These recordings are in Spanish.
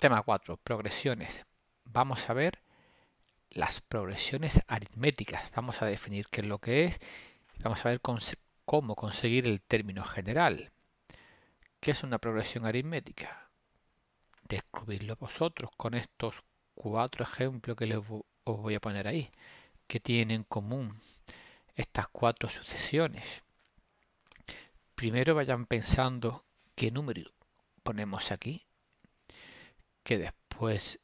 Tema 4. Progresiones. Vamos a ver las progresiones aritméticas. Vamos a definir qué es lo que es. Vamos a ver cómo conseguir el término general. ¿Qué es una progresión aritmética? Descubrirlo vosotros con estos 4 ejemplos que os voy a poner ahí. ¿Qué tienen en común estas 4 sucesiones? Primero vayan pensando qué número ponemos aquí, que después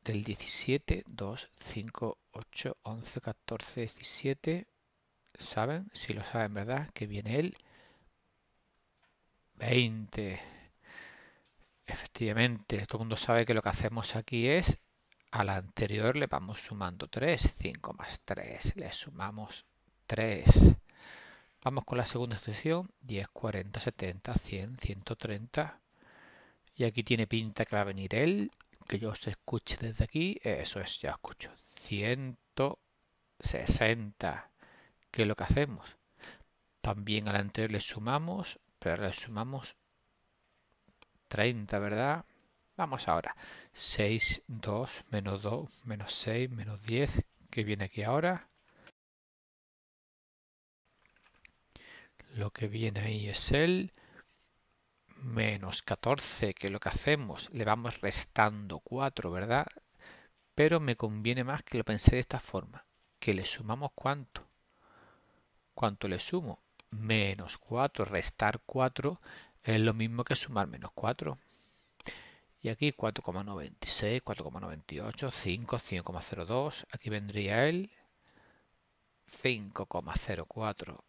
del 17, 2, 5, 8, 11, 14, 17, ¿saben? Si lo saben, ¿verdad? Que viene el 20. Efectivamente, todo el mundo sabe que lo que hacemos aquí es, a la anterior le vamos sumando 3, 5 más 3, le sumamos 3. Vamos con la segunda sucesión, 10, 40, 70, 100, 130. Y aquí tiene pinta que va a venir el, que yo os escuche desde aquí, eso es, ya escucho, 160. ¿Qué es lo que hacemos? También al anterior le sumamos, pero ahora le sumamos 30, ¿verdad? Vamos ahora, 6, 2, menos 2, menos 6, menos 10, ¿qué viene aquí ahora? Lo que viene ahí es el menos 14, que es lo que hacemos, le vamos restando 4, ¿verdad? Pero me conviene más que lo pensé de esta forma, que le sumamos ¿cuánto? ¿Cuánto le sumo? Menos 4, restar 4 es lo mismo que sumar menos 4. Y aquí 4,96, 4,98, 5, 5,02. Aquí vendría el 5,04.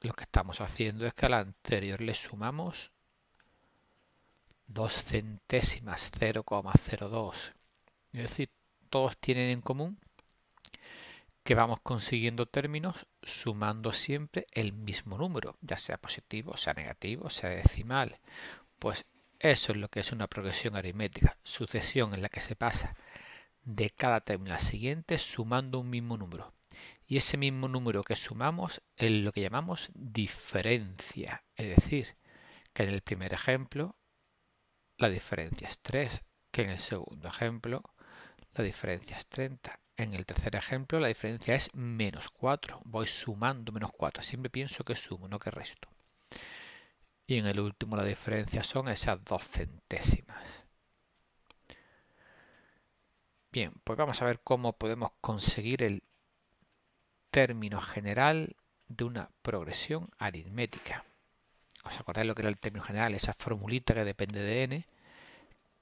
Lo que estamos haciendo es que al anterior le sumamos 2 centésimas, 0,02. Es decir, todos tienen en común que vamos consiguiendo términos sumando siempre el mismo número, ya sea positivo, sea negativo, sea decimal. Pues eso es lo que es una progresión aritmética, sucesión en la que se pasa de cada término al siguiente sumando un mismo número. Y ese mismo número que sumamos es lo que llamamos diferencia. Es decir, que en el primer ejemplo la diferencia es 3, que en el segundo ejemplo la diferencia es 30. En el tercer ejemplo la diferencia es menos 4. Voy sumando menos 4. Siempre pienso que sumo, no que resto. Y en el último la diferencia son esas 2 centésimas. Bien, pues vamos a ver cómo podemos conseguir el término general de una progresión aritmética. ¿Os acordáis lo que era el término general? Esa formulita que depende de n,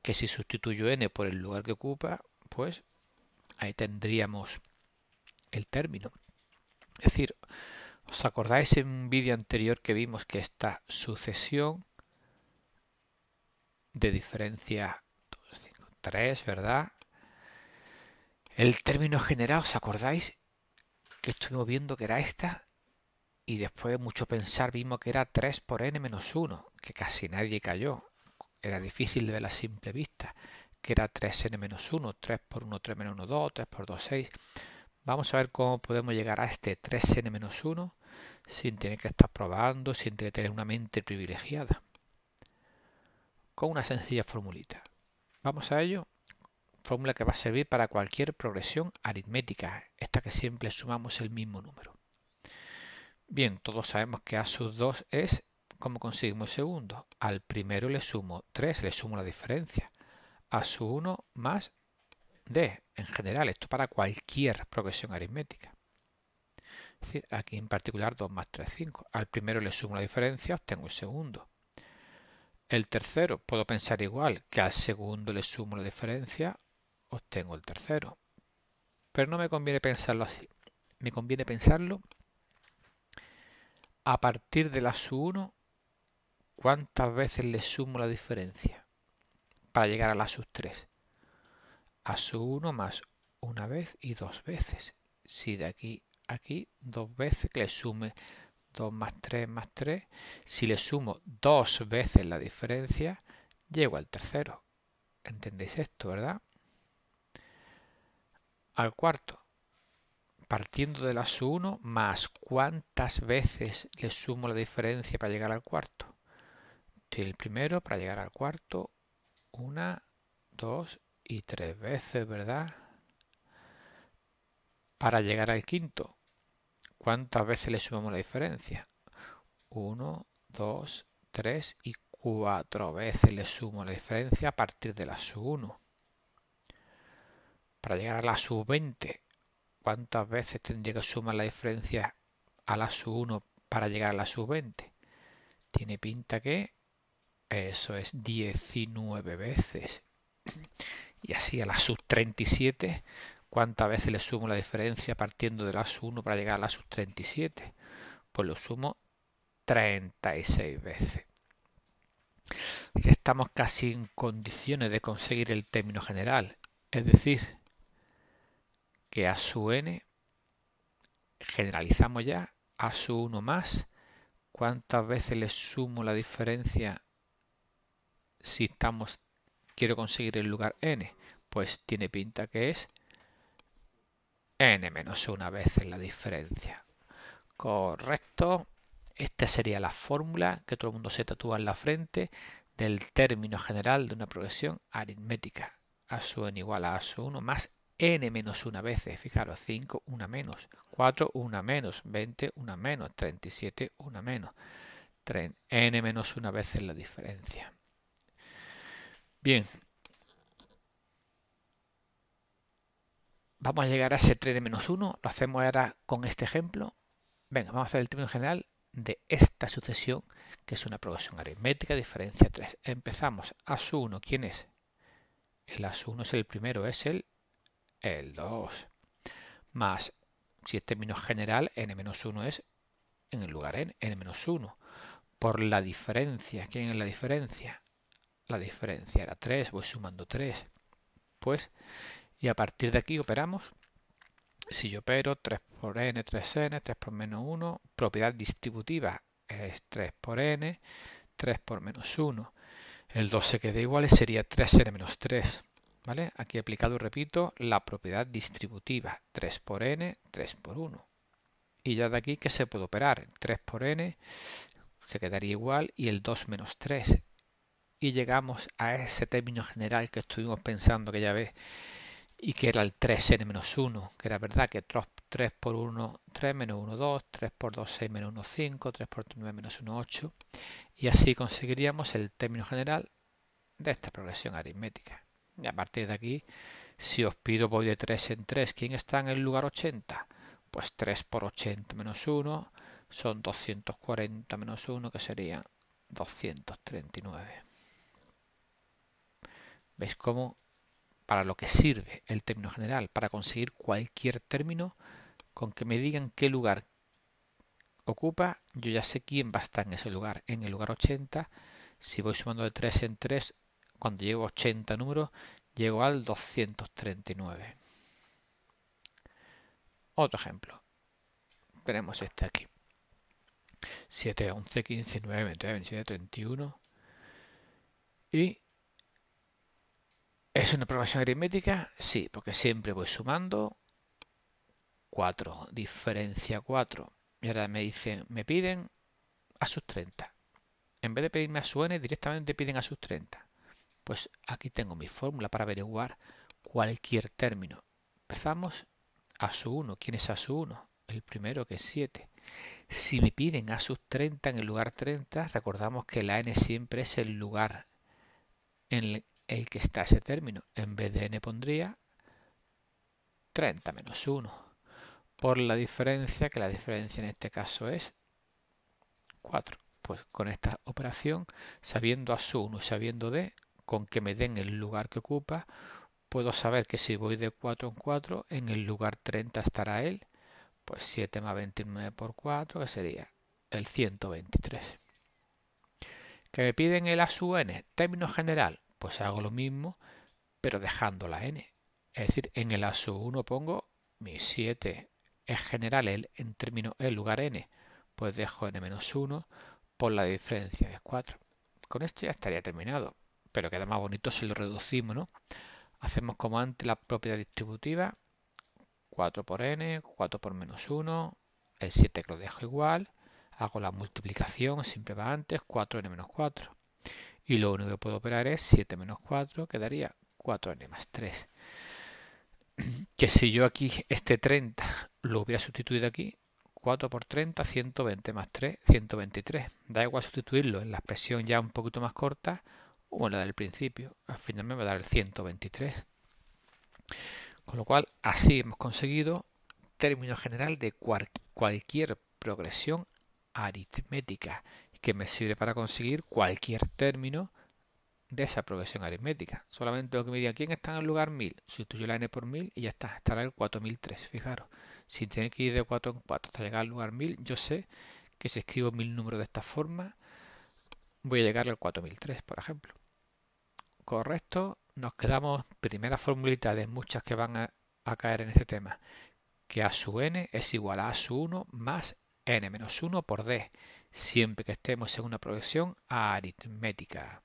que si sustituyo n por el lugar que ocupa, pues ahí tendríamos el término. Es decir, ¿os acordáis en un vídeo anterior que vimos que esta sucesión de diferencia 2, 5, 3, ¿verdad? El término general, ¿os acordáis? Que estuvimos viendo que era esta y después de mucho pensar vimos que era 3 por n menos 1, que casi nadie cayó. Era difícil de ver a simple vista, que era 3n menos 1, 3 por 1, 3 menos 1, 2, 3 por 2, 6. Vamos a ver cómo podemos llegar a este 3n menos 1 sin tener que estar probando, sin tener que tener una mente privilegiada. Con una sencilla formulita. Vamos a ello. Fórmula que va a servir para cualquier progresión aritmética, esta que siempre sumamos el mismo número. Bien, todos sabemos que a sub 2 es, ¿cómo conseguimos el segundo? Al primero le sumo 3, le sumo la diferencia. A sub 1 más d, en general, esto para cualquier progresión aritmética. Es decir, aquí en particular 2 más 3, 5. Al primero le sumo la diferencia, obtengo el segundo. El tercero, puedo pensar igual, que al segundo le sumo la diferencia, obtengo el tercero. Pero no me conviene pensarlo así. Me conviene pensarlo a partir de la sub 1, ¿cuántas veces le sumo la diferencia? Para llegar a la sub 3. A sub 1 más una vez y 2 veces. Si de aquí a aquí 2 veces, que le sume 2 más 3 más 3. Si le sumo 2 veces la diferencia, llego al tercero. ¿Entendéis esto, verdad? Al cuarto. Partiendo de la sub 1 más cuántas veces le sumo la diferencia para llegar al cuarto. Estoy el primero, para llegar al cuarto, 1, 2 y 3 veces, ¿verdad? Para llegar al quinto, ¿cuántas veces le sumamos la diferencia? 1, 2, 3 y 4 veces le sumo la diferencia a partir de la sub 1. Para llegar a la sub 20, ¿cuántas veces tendría que sumar la diferencia a la sub 1 para llegar a la sub 20? Tiene pinta que eso es 19 veces. Y así a la sub 37, ¿cuántas veces le sumo la diferencia partiendo de la sub 1 para llegar a la sub 37? Pues lo sumo 36 veces. Ya estamos casi en condiciones de conseguir el término general. Es decir, que a sub n generalizamos ya a sub 1 más. ¿Cuántas veces le sumo la diferencia si quiero conseguir el lugar n? Pues tiene pinta que es n menos 1 veces la diferencia. Correcto. Esta sería la fórmula que todo el mundo se tatúa en la frente del término general de una progresión aritmética. A sub n igual a sub 1 más n menos 1 veces. Fijaros, 5, 1 menos. 4, 1 menos. 20, 1 menos. 37, 1 menos. N menos 1 veces la diferencia. Bien. Vamos a llegar a ese 3n menos 1. Lo hacemos ahora con este ejemplo. Venga, vamos a hacer el término general de esta sucesión, que es una progresión aritmética, diferencia 3. Empezamos. A sub 1, ¿quién es? El a sub 1 es el primero, es el 2. Más, si es término general, n menos 1 es en el lugar n menos 1. Por la diferencia, ¿quién es la diferencia? La diferencia era 3, voy sumando 3. Pues, y a partir de aquí operamos. Si yo opero 3 por n, 3n, 3 por menos 1, propiedad distributiva es 3 por n, 3 por menos 1. El 2 se queda igual y sería 3n menos 3. ¿Vale? Aquí he aplicado, repito, la propiedad distributiva. 3 por n, 3 por 1. Y ya de aquí, ¿qué se puede operar? 3 por n se quedaría igual y el 2 menos 3. Y llegamos a ese término general que estuvimos pensando que ya ves, y que era el 3n menos 1, que era verdad que 3 por 1, 3 menos 1, 2, 3 por 2, 6 menos 1, 5, 3 por 9 menos 1, 8. Y así conseguiríamos el término general de esta progresión aritmética. Y a partir de aquí, si os pido voy de 3 en 3, ¿quién está en el lugar 80? Pues 3 por 80 menos 1 son 240 menos 1, que sería 239. ¿Veis cómo para lo que sirve el término general? Para conseguir cualquier término, con que me digan qué lugar ocupa, yo ya sé quién va a estar en ese lugar. En el lugar 80, si voy sumando de 3 en 3, cuando llego a 80 números, llego al 239. Otro ejemplo. Tenemos este aquí. 7, 11, 15, 9, 20, 27, 31. Y ¿es una progresión aritmética? Sí, porque siempre voy sumando. 4, diferencia 4. Y ahora me piden a sus 30. En vez de pedirme a su n, directamente piden a sus 30. Pues aquí tengo mi fórmula para averiguar cualquier término. Empezamos a su 1. ¿Quién es a su 1? El primero, que es 7. Si me piden a sus 30 en el lugar 30, recordamos que la n siempre es el lugar en el que está ese término. En vez de n pondría 30 menos 1. Por la diferencia, que la diferencia en este caso es 4. Pues con esta operación, sabiendo a su 1 y sabiendo d, con que me den el lugar que ocupa, puedo saber que si voy de 4 en 4, en el lugar 30 estará él. Pues 7 más 29 por 4, que sería el 123. ¿Que me piden el a sub n? Término general. Pues hago lo mismo, pero dejando la n. Es decir, en el a sub 1 pongo mi 7. Es general en término el lugar n. Pues dejo n menos 1 por la diferencia de 4. Con esto ya estaría terminado. Pero queda más bonito si lo reducimos, ¿no? Hacemos como antes la propiedad distributiva. 4 por n, 4 por menos 1, el 7 que lo dejo igual, hago la multiplicación, siempre va antes, 4n menos 4. Y lo único que puedo operar es 7 menos 4, quedaría 4n más 3. Que si yo aquí este 30 lo hubiera sustituido aquí, 4 por 30, 120 más 3, 123. Da igual sustituirlo en la expresión ya un poquito más corta o en la del principio. Al final me va a dar el 123. Con lo cual, así hemos conseguido término general de cualquier progresión aritmética, que me sirve para conseguir cualquier término de esa progresión aritmética. Solamente lo que me diga quién está en el lugar 1000, sustituyo la n por 1000 y ya está, estará el 4003. Fijaros, sin tener que ir de 4 en 4 hasta llegar al lugar 1000, yo sé que si escribo 1000 números de esta forma, voy a llegar al 4003, por ejemplo. Correcto, nos quedamos primera formulita de muchas que van a caer en este tema, que a sub n es igual a sub 1 más n menos 1 por d, siempre que estemos en una progresión aritmética.